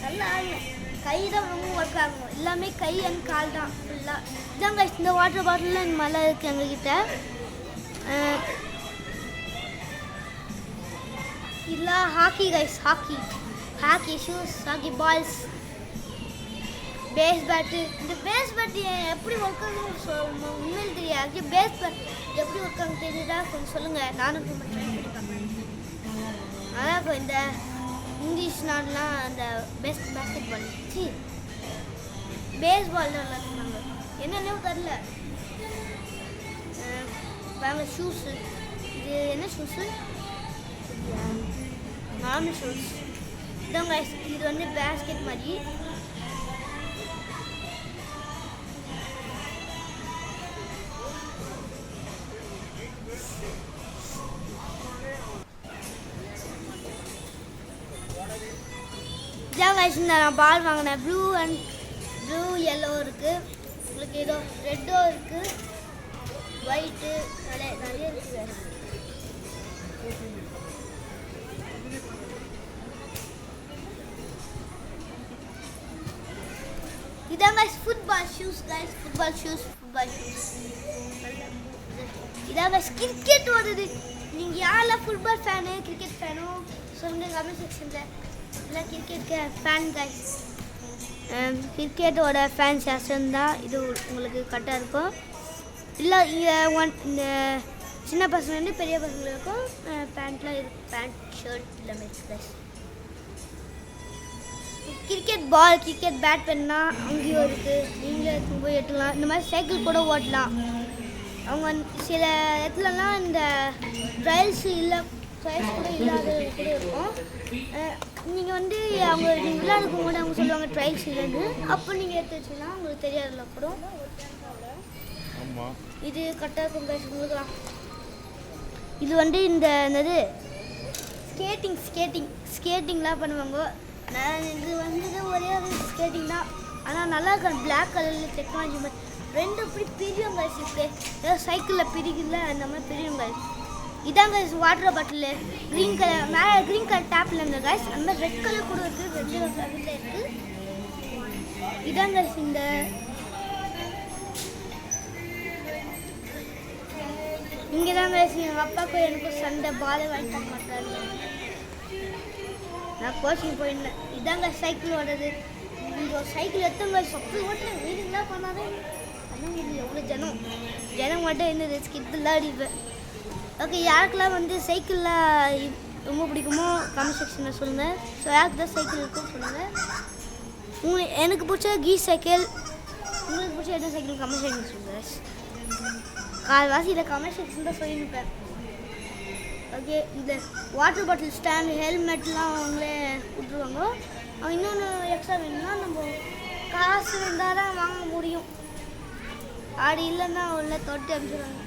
நல்லா ஆகும். கை தான் ரொம்ப ஒர்க் ஆகும். எல்லாமே கை அண்ட் கால் தான் ஃபுல்லாக. இதாங்க இந்த வாட்டர் பாட்டிலில் இந்த மாதிரிலாம் இருக்குது எங்ககிட்ட. இல்லை hockey guys, hockey shoes, hockey balls, base bat. இந்த பேஸ் பேட்டு எப்படி ஒர்க் ஆகுன்னு உண்மையில் தெரியாது. பேஸ் பேட் எப்படி ஒர்க் ஆகும் தெரியுதா கொஞ்சம் சொல்லுங்கள். நானும் ரொம்ப ட்ரை பண்ணி பார்ப்பேன். அதான் இப்போ இந்த இங்கிலீஷ் நாடுலாம் அந்த பேஸ்கெட் பால் பேஸ் பால் தான் சொன்னாங்க. என்னென்ன தெரில. பாருங்க ஷூஸு. இது என்ன ஷூஸு? Normal shoes. இதாங்க இது வந்து பேஸ்கெட் மாதிரி. இதான் கைஸ் நான் பால் வாங்கினேன். ப்ளூ எல்லோ இருக்குது. உங்களுக்கு ஏதோ ரெட்டோ இருக்குது, ஒயிட்டு நிறைய இருக்குது. இதான் guys football shoes guys, football shoes. இதான் கைஸ் கிரிக்கெட் வருது. நீங்கள் யாரெல்லாம் ஃபுட்பால் ஃபேனு கிரிக்கெட் ஃபேனோ சொல்லுங்கள் கமெண்ட் செக்ஷனில். இல்லை கிரிக்கெட் ஃபேன் கைஸ், கிரிக்கெட்டோட ஃபேன்ஸ் இருந்தால் இது உங்களுக்கு கரெக்டாக இருக்கும். இல்லை இந்த சின்ன பசங்கலேருந்து பெரிய பசங்களுக்கும் பேண்ட்லாம் இருக்குது. பேண்ட் ஷர்ட் எல்லாமே இருக்குது guys. Cricket ball cricket bat வேணுன்னா அங்கேயும் இருக்குது. நீங்களே போய் எடுத்துக்கலாம். இந்த மாதிரி சைக்கிள் கூட ஓட்டலாம். அவங்க சில இடத்துலலாம் இந்த ட்ரையல்ஸ் கூட இல்லாத கூட இருக்கும். நீங்கள் வந்து நீங்கள் விளையாடுக்கும் போது அவங்க சொல்லுவாங்க ட்ரையல்ஸ் இல்லைன்னு. அப்போ நீங்கள் எடுத்து வச்சுன்னா உங்களுக்கு தெரியாதுல அப்புறம். இது கரெக்டாக இருக்கும் கைஸ் உங்களுக்குலாம். இது வந்து இந்த என்னது ஸ்கேட்டிங்லாம் பண்ணுவாங்க. நான் இது வந்து ஒரே ஒரு ஸ்கேட்டிங் தான். ஆனால் நல்லா இருக்கும். பிளாக் கலரில் டெக்னாலஜி மாதிரி ரெண்டு அப்படி பிரியும் கைஸ். இப்படி ஏதோ சைக்கிளில் பிரிக்கல அந்த மாதிரி பிரியும் கைஸ். இதாங்க வாட்டர் பாட்டில் க்ரீன் கலர் மேலே க்ரீன் கலர் டேப்பில் இருந்த கைஸ். அந்த மாதிரி ரெட் கலர் கூட இருக்குது. ரெட் கலரில் இருக்குது. இதாங்க இந்த இங்கே தாங்க எங்கள் அப்பாவுக்கும் எனக்கும் சண்டை பாலை வாங்கி தர மாட்டாரு. நான் கோச்சிங் போயிருந்தேன். இதாங்க சைக்கிள் ஓடுறது. இங்கே ஒரு சைக்கிள் எடுத்தவங்க சொப்பு ஓட்டுறேன் வீடுங்களாம் பண்ணாதே. ஆனால் இது எவ்வளோ ஜனம் மட்டும் என்ன ஸ்கிட்டெல்லாம் அடிப்பேன். ஓகே, யாருக்கெல்லாம் வந்து சைக்கிளில் ரொம்ப பிடிக்குமோ கமெண்ட் செக்ஷனில் சொல்லுங்கள். ஸோ யாருக்கு தான் சைக்கிள் இருக்குன்னு சொல்லுங்கள். எனக்கு பிடிச்ச கீ சைக்கிள், உங்களுக்கு பிடிச்ச என்ன சைக்கிள் கமெண்ட் செக்ஷன் சொல்லுங்கள். கால்வாசியில் கமெண்ட் செக்ஷன் தான் சொல்லியிருப்பேன். ஓகே, இந்த வாட்டர் பாட்டில் ஸ்டாண்ட் ஹெல்மெட்லாம் அவங்களே கொடுத்துருவாங்க. இன்னொன்று எக்ஸ்ட்ரா வேணும்னா நம்ம காசு இருந்தால் தான் வாங்க முடியும். அப்படி இல்லைன்னா உள்ள தொட்டு அனுப்பிச்சிடுவாங்க.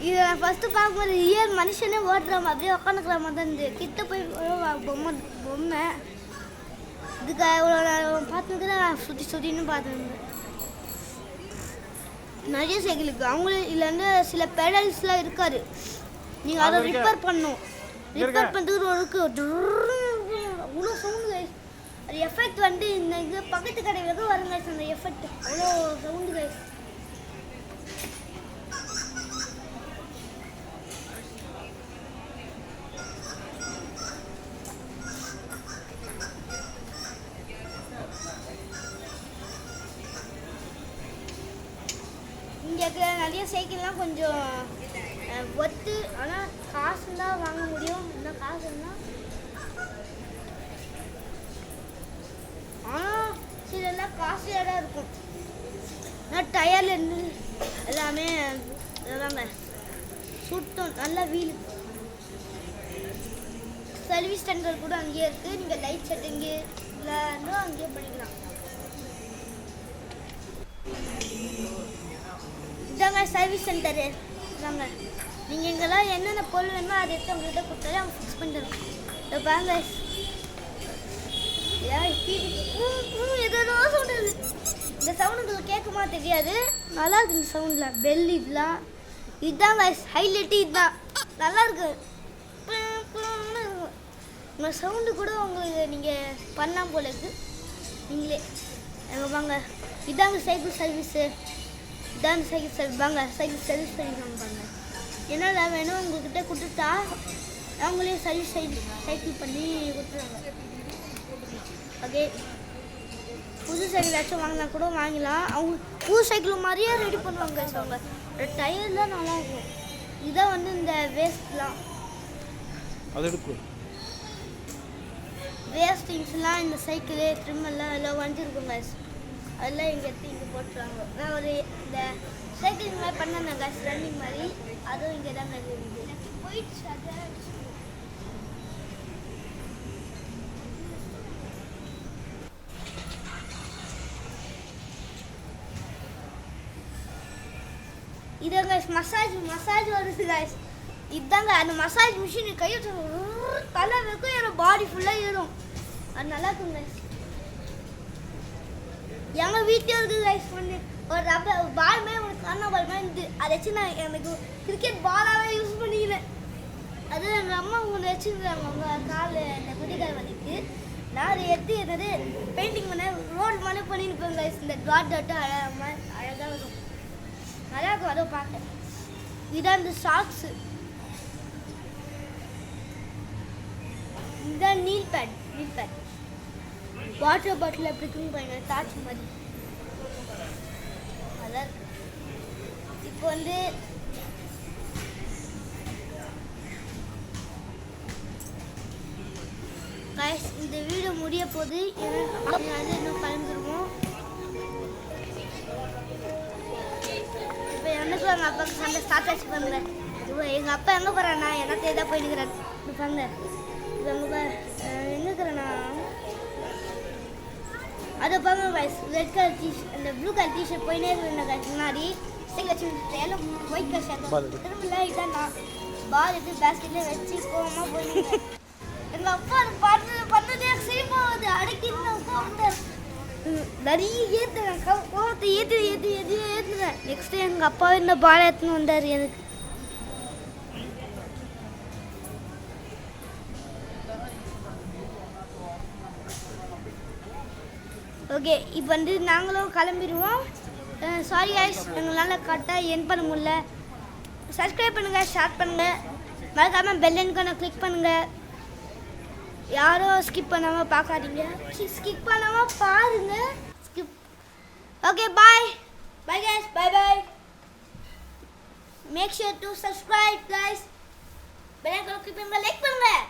இதை நான் ஃபஸ்ட்டு பார்க்கும்போது ரியல் மனுஷனே ஓட்டுற மாதிரியே உட்காந்துக்கிற மாதிரி தான் இருந்து கிட்ட போய் பொம்மை இதுக்கு நான் பார்த்துக்கிட்டு நான் சுற்றின்னு பார்த்துருந்தேன். நிறைய சைக்கிளுக்கு அவங்களும் இதில் வந்து சில பெடல்ஸ்லாம் இருக்காது. நீங்கள் அதை ரிப்பேர் பண்ணணும். ரிப்பேர் பண்ணுறதுக்கு அவ்வளோ சவுண்டு கைஸ். அது எஃபெக்ட் வந்து இந்த இது பக்கத்து கடை வெகு வரும் கைஸ். அந்த எஃபெக்ட் அவ்வளோ சவுண்டு கைஸ். இங்கே நிறைய சைக்கிள்லாம் கொஞ்சம் ஒத்து, ஆனால் காசு தான் வாங்க முடியும். இன்னும் காசு இருந்தால் ஆனால் சிலெல்லாம் காஸ்ட்லியாக தான் இருக்கும். ஆனால் டயர்லேருந்து எல்லாமே இதாங்க சுத்தம் நல்லா வீல். சர்வீஸ் சென்டர் கூட அங்கேயே இருக்குது. நீங்கள் லைட் செட்டிங்கு இல்லை அங்கேயே பண்ணிக்கலாம். இதாங்க சர்வீஸ் சென்டரு. இதாங்க நீங்கள் எங்கெல்லாம் என்னென்ன பொருள் வேணுமோ அதை எடுத்து அவங்கள்ட்ட கொடுத்தாலே அவங்க ஃபிக்ஸ் பண்ணி தருவாங்க. இதை பாருங்க ஏதோ சவுண்டு. இந்த சவுண்டு உங்களுக்கு கேட்குமா தெரியாது. நல்லா இருக்கு இந்த சவுண்டில். பெல் இதெல்லாம் இதுதாங்க ஹைலைட்டு. இதுதான் நல்லா இருக்கு. உங்கள் சவுண்டு கூட உங்களுக்கு நீங்கள் பண்ணலாம் போல இருக்கு நீங்களே. எங்கள் வாங்க இதாங்க சைக்கிள் சர்வீஸு. இதாங்க சைக்கிள் சர்வீஸ். வாங்க சைக்கிள் சர்வீஸ் பண்ணிக்கோங்க. பாருங்க என்னென்ன வேணும் உங்கள்கிட்ட கொடுத்துட்டா அவங்களே சர்வீஸ் சைக்கிள் பண்ணி கொடுத்துருவாங்க. ஓகே, புது சைக்கிள் ஏதாச்சும் வாங்கினா கூட வாங்கலாம். அவங்க புது சைக்கிள் மாதிரியே ரெடி பண்ணுவாங்க. அவங்க டயர் தான் நல்லாயிருக்கும். இதான் வந்து இந்த வேஸ்ட்லாம் வேஸ்ட் திங்ஸ்லாம் இந்த சைக்கிளு ட்ரிம்மெல்லாம் எல்லாம் வந்துருக்குங்க. அதெல்லாம் இங்கே எடுத்து இங்கே போட்டுருவாங்க. நான் ஒரு இந்த சைக்கிள் மாதிரி பண்ணேன் காசு ரன்னிங் மாதிரி. அதுவும் இங்கே தான் இருக்குது. போயிடுச்சு. இதாங்க மசாஜ் வருது காய்ஸ். இதுதாங்க அந்த மசாஜ் மிஷின் கையை தலை வைக்கும் என்னோட பாடி ஃபுல்லாக ஏறும். அது நல்லா இருக்கும் காய்ஸ். எங்கள் வீட்டிலே இருக்குது கைஸ். பண்ணி ஒரு ரப்பர் பால் மாதிரி ஒரு கண்ணா பால் மாதிரி இருந்து அதை வச்சு நான் எனக்கு கிரிக்கெட் பாலாகவே யூஸ் பண்ணிக்கிறேன். அது எங்கள் அம்மா ஒன்று வச்சுருக்காங்க அவங்க காலில் இந்த குதிக்கால் வலிக்கு. நான் அதை எடுத்து என்னது பெயிண்டிங் பண்ண ரோடு மாதிரி பண்ணியிருப்பேன் கைஸ். இந்த டாட் அழகாக வரும். நல்லா இருக்கும். அதை பார்க்க இதான் இந்த சாக்ஸு. இதுதான் நீல் பேட் வாட்டர் பாட்டில் எப்படி இருக்குன்னு பாருங்க. டார்ச் மாதிரி நல்லா இருக்கு. இப்போ வந்து கைஸ் இந்த வீடியோ முடிய போகுது. ஏன்னா அது இன்னும் கிளம்பிடுவோம். எங்கள் அப்பாவுக்கு சண்டை ஸ்டார்ட் ஆச்சு பாருங்க. இப்போ எங்கள் அப்பா எங்கே போகிறாண்ணா என்ன தேதான் போயிருக்கிறார் பாருங்க. இப்போ எங்கே எங்கே இருக்கிறேண்ணா அதை பாருங்க guys, ரெட் கலர் டிஷர்ட் அந்த ப்ளூ கலர் டிஷர்ட் போயினே இருக்கிறேன் முன்னாடி எல்லாம் ஒயிட் கலர் ஷர்ட் திரும்ப இதாண்ணா பால் எடுத்து பேஸ்கெட்லேயே வச்சு கோவமாக போயிருந்தேன். எங்கள் அப்பா பண்ணதே சிரிப்பாகுது அடைக்கின்னு உட்காந்து நிறைய ஏற்றுறேன் கோவத்தை ஏற்றுறேன். நெக்ஸ்ட் எங்கள் அப்பா இந்த பால் எடுத்துன்னு வந்தார் எனக்கு. ஓகே இப்போ வந்து நாங்களும் கிளம்பிடுவோம். சாரி கைஸ், எங்களால் கரெக்டாக என் பண்ண முடியல. சப்ஸ்கிரைப் பண்ணுங்கள், ஷேர் பண்ணுங்கள், மறக்காமல் பெல் ஐகானை கிளிக் பண்ணுங்கள். யாரும் ஸ்கிப் பண்ணாமல் பார்க்காதீங்க, ஸ்கிப் பண்ணாமல் பாருங்கள். Skip. Okay bye bye guys, bye bye. Make sure to subscribe guys. Bell ஐகானை கிளிக் பண்ணுங்கள், லைக் பண்ணுங்கள்.